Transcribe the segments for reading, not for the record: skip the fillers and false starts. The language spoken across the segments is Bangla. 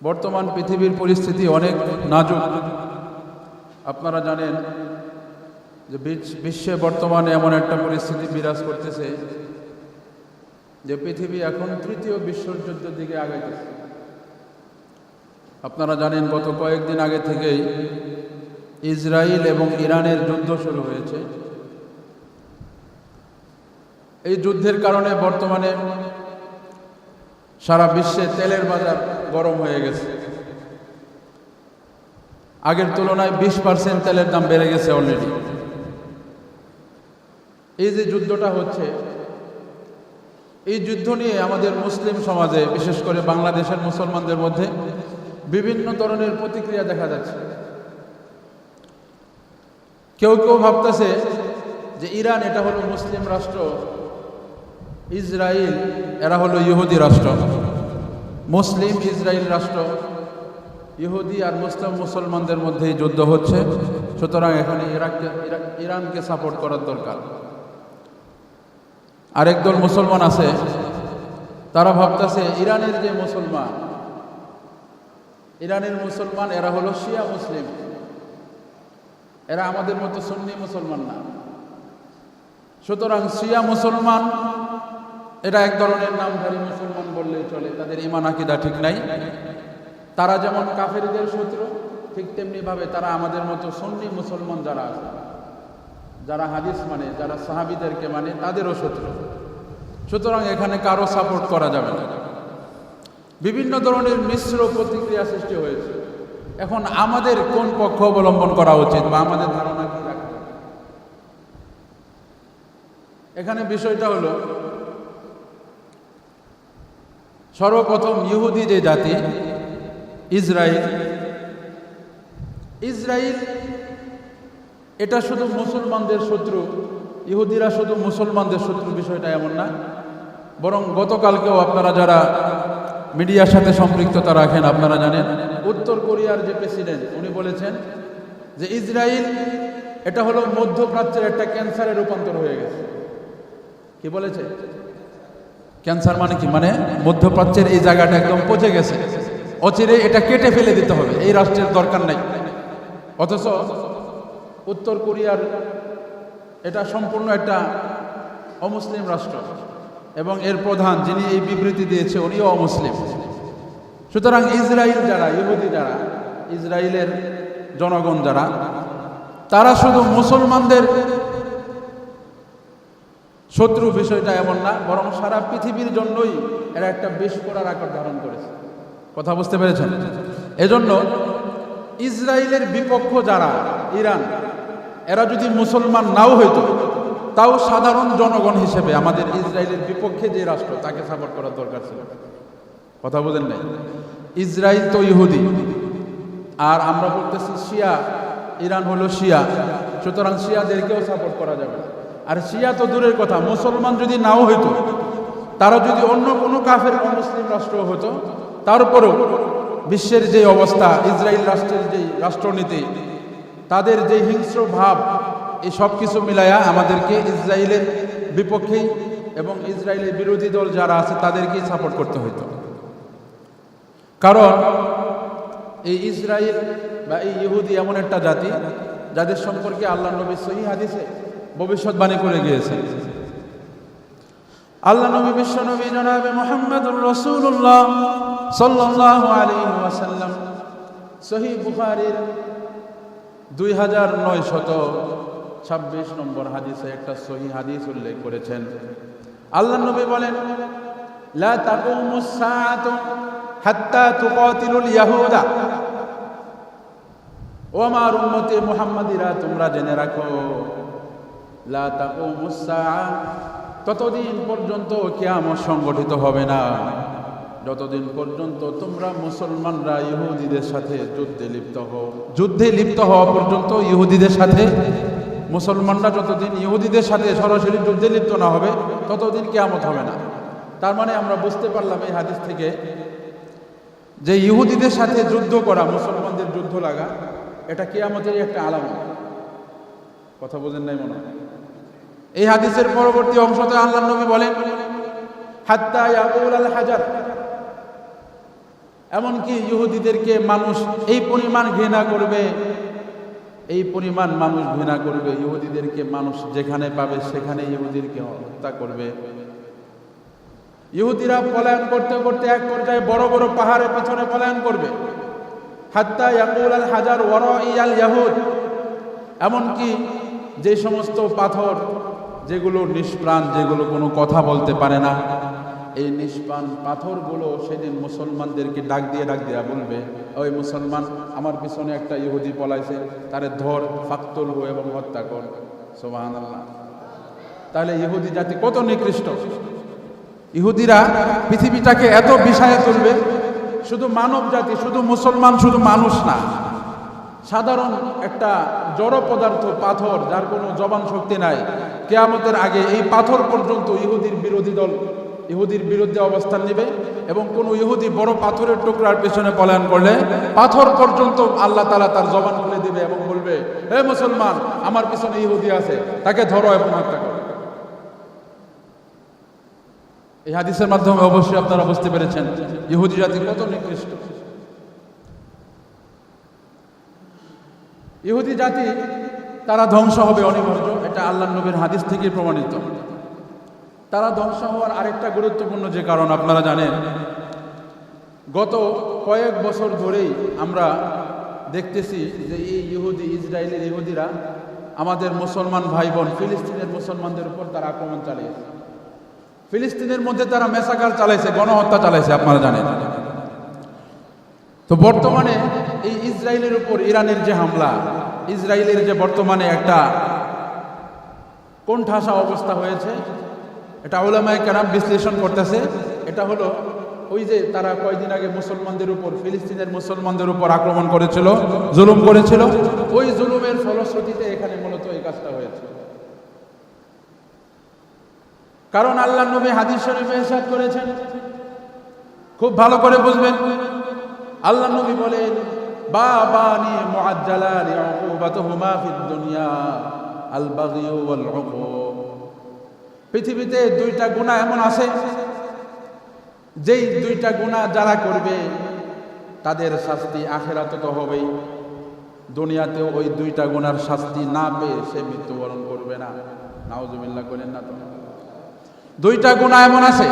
বর্তমান পৃথিবীর পরিস্থিতি অনেক নাজুক। আপনারা জানেন যে বিশ্বে বর্তমানে এমন একটা পরিস্থিতি বিরাজ করতেছে যে পৃথিবী এখন তৃতীয় বিশ্বযুদ্ধের দিকে আগাইতেছে। আপনারা জানেন গত কয়েকদিন আগে থেকেই ইসরায়েল এবং ইরানের যুদ্ধ শুরু হয়েছে। এই যুদ্ধের কারণে বর্তমানে সারা বিশ্বে তেলের বাজার গরম হয়ে গেছে। আগের তুলনায় 20% তেলের দাম বেড়ে গেছে অলরেডি। এই যে যুদ্ধটা হচ্ছে, এই যুদ্ধ নিয়ে আমাদের মুসলিম সমাজে, বিশেষ করে বাংলাদেশের মুসলমানদের মধ্যে বিভিন্ন ধরনের প্রতিক্রিয়া দেখা যাচ্ছে। কেউ কেউ ভাবতেছে যে ইরান এটা হলো মুসলিম রাষ্ট্র, ইসরায়েল এরা হলো ইহুদি রাষ্ট্র। মুসলিম ইসরায়েল রাষ্ট্র, ইহুদি আর মুসলমানদের মধ্যে যুদ্ধ হচ্ছে, সুতরাং এখানে ইরানকে সাপোর্ট করার দরকার। আরেক দল মুসলমান আছে, তারা ভাবতেছে ইরানের মুসলমান এরা হলো শিয়া মুসলিম, এরা আমাদের মতো সুন্নি মুসলমান না। সুতরাং শিয়া মুসলমান এটা এক ধরনের নামধারী মুসলমান বললেই চলে, তাদের ঈমান আকীদা ঠিক নাই। তারা যেমন কাফেরদের শত্রু, ঠিক তেমনি ভাবে তারা আমাদের মতো সুন্নি মুসলমান যারা আছে, যারা হাদিস মানে, যারা সাহাবীদেরকে মানে, তাদেরও শত্রু। সুতরাং এখানে কারো সাপোর্ট করা যাবে না। বিভিন্ন ধরনের মিশ্র প্রতিক্রিয়া সৃষ্টি হয়েছে। এখন আমাদের কোন পক্ষ অবলম্বন করা উচিত বা আমাদের ধারণা কি রাখতে হবে? এখানে বিষয়টা হলো, সর্বপ্রথম ইহুদি যে জাতি ইসরায়েল এটা শুধু মুসলমানদের শত্রু, ইহুদিরা শুধু মুসলমানদের শত্রু, বিষয়টা এমন না। বরং গতকালকেও আপনারা যারা মিডিয়ার সাথে সম্পৃক্ততা রাখেন, আপনারা জানেন উত্তর কোরিয়ার যে প্রেসিডেন্ট, উনি বলেছেন যে ইসরায়েল এটা হলো মধ্যপ্রাচ্যের একটা ক্যান্সারে রূপান্তর হয়ে গেছে। কি বলেছে? ক্যান্সার মানে কি? মানে মধ্যপ্রাচ্যের এই জায়গাটা একদম পচে গেছে, অচিরে এটা কেটে ফেলে দিতে হবে, এই রাষ্ট্রের দরকার নাই। অথচ উত্তর কোরিয়ার এটা সম্পূর্ণ একটা অমুসলিম রাষ্ট্র এবং এর প্রধান যিনি এই বিবৃতি দিয়েছে উনিও অমুসলিম। সুতরাং ইসরায়েল যারা, ইহুদি যারা, ইসরায়েলের জনগণ যারা, তারা শুধু মুসলমানদের শত্রু, বিষয়টা এমন না, বরং সারা পৃথিবীর জন্যই এরা একটা বিষ করার আকার ধারণ করেছে। কথা বুঝতে পেরেছেন? এজন্য ইসরায়েলের বিপক্ষ যারা ইরান, এরা যদি মুসলমান নাও হইতো, তাও সাধারণ জনগণ হিসেবে আমাদের ইসরায়েলের বিপক্ষে যে রাষ্ট্র, তাকে সাপোর্ট করার দরকার ছিল। কথা বুঝেন নাই? ইসরায়েল তো ইহুদি, আর আমরা বলতেছি শিয়া, ইরান হলো শিয়া, সুতরাং শিয়াদেরকেও সাপোর্ট করা যাবে না। আর শিয়া তো দূরের কথা, মুসলমান যদি নাও হইতো, তারা যদি অন্য কোনো কাফের মুসলিম রাষ্ট্র হতো, তারপরেও বিশ্বের যে অবস্থা, ইসরায়েল রাষ্ট্রের যে রাষ্ট্রনীতি, তাদের যে হিংস্র ভাব, এই সব কিছু মিলায়া আমাদেরকে ইসরায়েলের বিপক্ষেই এবং ইসরায়েলের বিরোধী দল যারা আছে তাদেরকেই সাপোর্ট করতে হইতো। কারণ এই ইসরায়েল বা এই ইহুদি এমন একটা জাতি যাদের সম্পর্কে আল্লাহ নবী সহিহ হাদিসে ভবিষ্যৎবাণী করে গিয়েছে। আল্লাহ নবী, বিশ্ব নবী জনাবে মুহাম্মদুর রাসূলুল্লাহ সাল্লাল্লাহু আলাইহি ওয়াসাল্লাম সহিহ বুখারীর 2926 নম্বর হাদিসে একটা সহিহ হাদিস উল্লেখ করেছেন। আল্লাহ নবী বলেন, লা তাকুমুস সাআতু হাত্তা তুকাতিলুল ইয়াহুদা। ও আমার উম্মতে মুহাম্মাদিরা, তোমরা জেনে রাখো, লা তাকুমুস সাআ, ততদিন পর্যন্ত কিয়ামত সংগঠিত হবে না যতদিন পর্যন্ত তোমরা মুসলমানরা ইহুদিদের সাথে যুদ্ধে লিপ্ত হওয়া পর্যন্ত, ইহুদিদের সাথে মুসলমানরা যতদিন ইহুদিদের সাথে সরাসরি যুদ্ধে লিপ্ত না হবে, ততদিন কিয়ামত হবে না। তার মানে আমরা বুঝতে পারলাম এই হাদিস থেকে যে ইহুদিদের সাথে যুদ্ধ করা, মুসলমানদের যুদ্ধ লাগা, এটা কিয়ামতের একটা আলামত। কথা বোঝেন নাই মনে হয়? এই হাদিসের পরবর্তী অংশতে আল্লাহর নবী বলেন, হাত্তা ইয়াকুল আল হাজার, এমনকি ইহুদিদেরকে মানুষ এই পরিমাণ ঘৃণা করবে, এই পরিমাণ মানুষ ঘৃণা করবে, ইহুদিদেরকে মানুষ যেখানে পাবে সেখানে ইহুদিদেরকে হত্যা করবে। ইহুদিরা পলায়ন করতে করতে এক পর্যায়ে বড় বড় পাহাড়ের পিছনে পলায়ন করবে। হাত্তা ইয়াকুল আল হাজার ওয়ারাই আল ইয়াহুদ, এমনকি যে সমস্ত পাথর যেগুলো নিষ্প্রাণ, যেগুলো কোনো কথা বলতে পারে না, এই নিষ্প্রাণ পাথরগুলো সেদিন মুসলমানদেরকে ডাক দিয়ে বলবে, ওই মুসলমান, আমার পিছনে একটা ইহুদি পলাইছে, তারে ধর, ফাকতুল হো এবং হত্যা কর। সুবহানাল্লাহ। তাহলে ইহুদি জাতি কত নিকৃষ্ট! ইহুদিরা পৃথিবীটাকে এত বিষায়ে তুলবে, শুধু মানব জাতি, শুধু মুসলমান, শুধু মানুষ না, সাধারণ একটা জড় পদার্থ পাথর, যার কোনো জবান শক্তি নাই, কিয়ামতের আগে এই পাথর পর্যন্ত ইহুদির বিরোধী দল ইহুদির বিরুদ্ধে অবস্থান নেবে। এবং কোন ইহুদি বড় পাথরের টুকরার পেছনে পলায়ন করলে পাথর পর্যন্ত আল্লাহ তাআলা তার জবান খুলে দিবে এবং বলবে, হে মুসলমান, আমার পিছনে ইহুদি আছে, তাকে ধরো এবং হত্যা করো। এই হাদিসের মাধ্যমে অবশ্যই আপনারা বুঝতে পেরেছেন ইহুদি জাতি কত নিকৃষ্ট। ইহুদি জাতি তারা ধ্বংস হবে অনিবার্য, এটা আল্লাহর নবীর হাদিস থেকে প্রমাণিত। তারা ধ্বংস হওয়ার আরেকটা গুরুত্বপূর্ণ যে কারণ আপনারা জানেন, গত কয়েক বছর ধরেই আমরা দেখতেছি যে এই ইসরায়েলের ইহুদিরা আমাদের মুসলমান ভাই বোন ফিলিস্তিনের মুসলমানদের উপর তারা আক্রমণ চালিয়েছে। ফিলিস্তিনের মধ্যে তারা মেসাকার চালাইছে, গণহত্যা চালাইছে, আপনারা জানেন। তো বর্তমানে এই ইসরায়েলের উপর ইরানের যে হামলা, ইসরায়েলের যে বর্তমানে একটা কোণঠাসা অবস্থা হয়েছে, এটা উলামায়ে কেরাম বিশ্লেষণ করতেছে। এটা হলো ওই যে তারা কয়েকদিন আগে মুসলমানদের উপর, ফিলিস্তিনের মুসলমানদের উপর আক্রমণ করেছিল, জুলুম করেছিল, ওই জুলুমের ফলশ্রুতিতে এখানে মূলত এই কাজটা হয়েছে। কারণ আল্লাহর নবী হাদিস শরীফে ইরশাদ করেছেন, খুব ভালো করে বুঝবেন। আল্লাহর নবী বলেন, বাবানি মুআজ্জালানি উকুবাতুহুমা ফিদ দুনিয়া আল বাগী ওয়াল উকুব। পৃথিবীতে দুইটা গুনাহ এমন আছে, যেই দুইটা গুনাহ যারা করবে তাদের শাস্তি আখিরাতে তো হবেই, দুনিয়াতেও ওই দুইটা গুনার শাস্তি না পেয়ে সে মৃত্যুবরণ করবে না। নাউজুবিল্লাহ করেন না তো। দুইটা গুনাহ এমন আছে,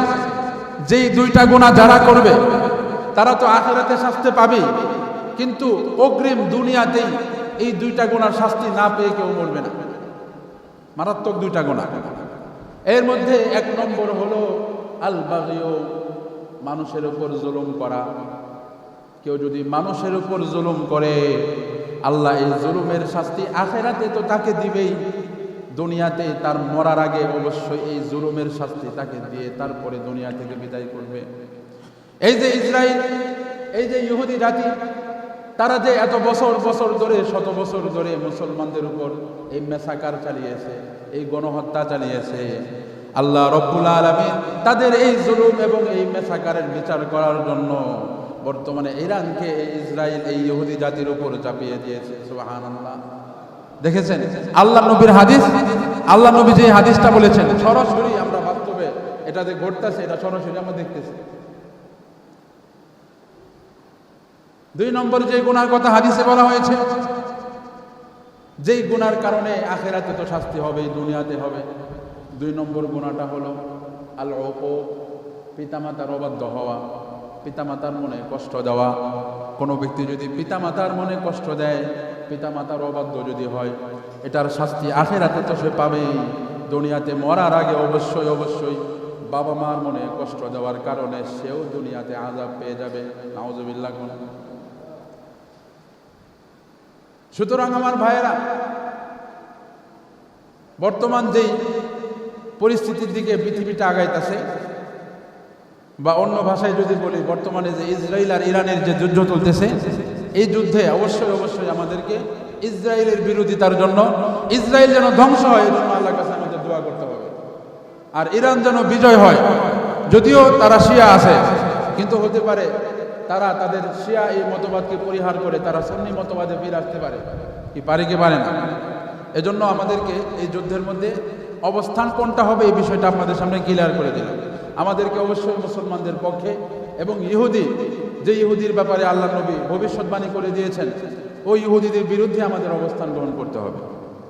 যেই দুইটা গুনাহ যারা করবে তারা তো আখিরাতে শাস্তি পাবেই, কিন্তু অগ্রিম দুনিয়াতেই এই দুইটা গুনার শাস্তি না পেয়ে কেউ মরবে না। মারাত্মক দুইটা গুনাহ। এর মধ্যে এক নম্বর হলো আল বাগিও, মানুষের উপর জুলুম করা। কেউ যদি মানুষের উপর জুলুম করে, আল্লাহ এই জুলুমের শাস্তি আখিরাতে তো তাকে দিবেই, দুনিয়াতে তার মরার আগে অবশ্যই এই জুলুমের শাস্তি তাকে দিয়ে তারপরে দুনিয়া থেকে বিদায় করবে। এই যে ইসরায়েল, এই যে ইহুদি জাতি, তারা যে এত বছর বছর ধরে, শত বছর ধরে মুসলমানদের উপর এই মেসাকার চালিয়েছে, এই গণহত্যা চালিয়েছে, আল্লাহ রব্বুল আলামিন তাদের এই জুলুম এবং এই মেসাকারের বিচার করার জন্য বর্তমানে ইরানকে এই ইসরায়েল, এই ইহুদি জাতির উপর চাপিয়ে দিয়েছে। সুবহানাল্লাহ। দেখেছেন আল্লাহ নবীর হাদিস, আল্লাহ নবী যে হাদিসটা বলেছেন, সরাসরি আমরা বাস্তবে এটা যে ঘটতেছে, এটা সরাসরি আমরা দেখতেছি। দুই নম্বর যে গুনার কথা হাদিসে বলা হয়েছে, যেই গুনার কারণে আখিরাতে তো শাস্তি হবেই, দুনিয়াতে হবে, দুই নম্বর গুনাহটা হলো আল উকুক, পিতামাতার অবাধ্য হওয়া, পিতামাতার মনে কষ্ট দেওয়া। কোনো ব্যক্তি যদি পিতামাতার মনে কষ্ট দেয়, পিতামাতার অবাধ্য যদি হয়, এটার শাস্তি আখিরাতে তো সে পাবেই, দুনিয়াতে মরার আগে অবশ্যই অবশ্যই বাবা মার মনে কষ্ট দেওয়ার কারণে সেও দুনিয়াতে আযাব পেয়ে যাবে। নাউজুবিল্লাহ। সুতরাং আমার ভাইয়েরা, বর্তমান যেই পরিস্থিতির দিকে পৃথিবীটা আগাইতেছে, বা অন্য ভাষায় যদি বলি, বর্তমানে যে ইসরায়েল আর ইরানের যে যুদ্ধ চলতেছে, এই যুদ্ধে অবশ্যই অবশ্যই আমাদেরকে ইসরায়েলের বিরোধিতার জন্য, ইসরায়েল যেন ধ্বংস হয় এই জন্য আল্লাহর কাছে আমাদের দোয়া করতে হবে। আর ইরান যেন বিজয় হয়। যদিও তারা শিয়া আছে, কিন্তু হতে পারে তারা তাদের শিয়া এই মতবাদকে পরিহার করে তারা সুন্নি মতবাদে ফিরে আসতে পারে, কি পারে কি পারে না। এজন্য আমাদেরকে এই যুদ্ধের মধ্যে অবস্থান কোনটা হবে এই বিষয়টা আপনাদের সামনে ক্লিয়ার করে দিলাম। আমাদেরকে অবশ্যই মুসলমানদের পক্ষে এবং ইহুদি যে ইহুদির ব্যাপারে আল্লাহ নবী ভবিষ্যৎবাণী করে দিয়েছেন, ওই ইহুদিদের বিরুদ্ধে আমাদের অবস্থান গ্রহণ করতে হবে।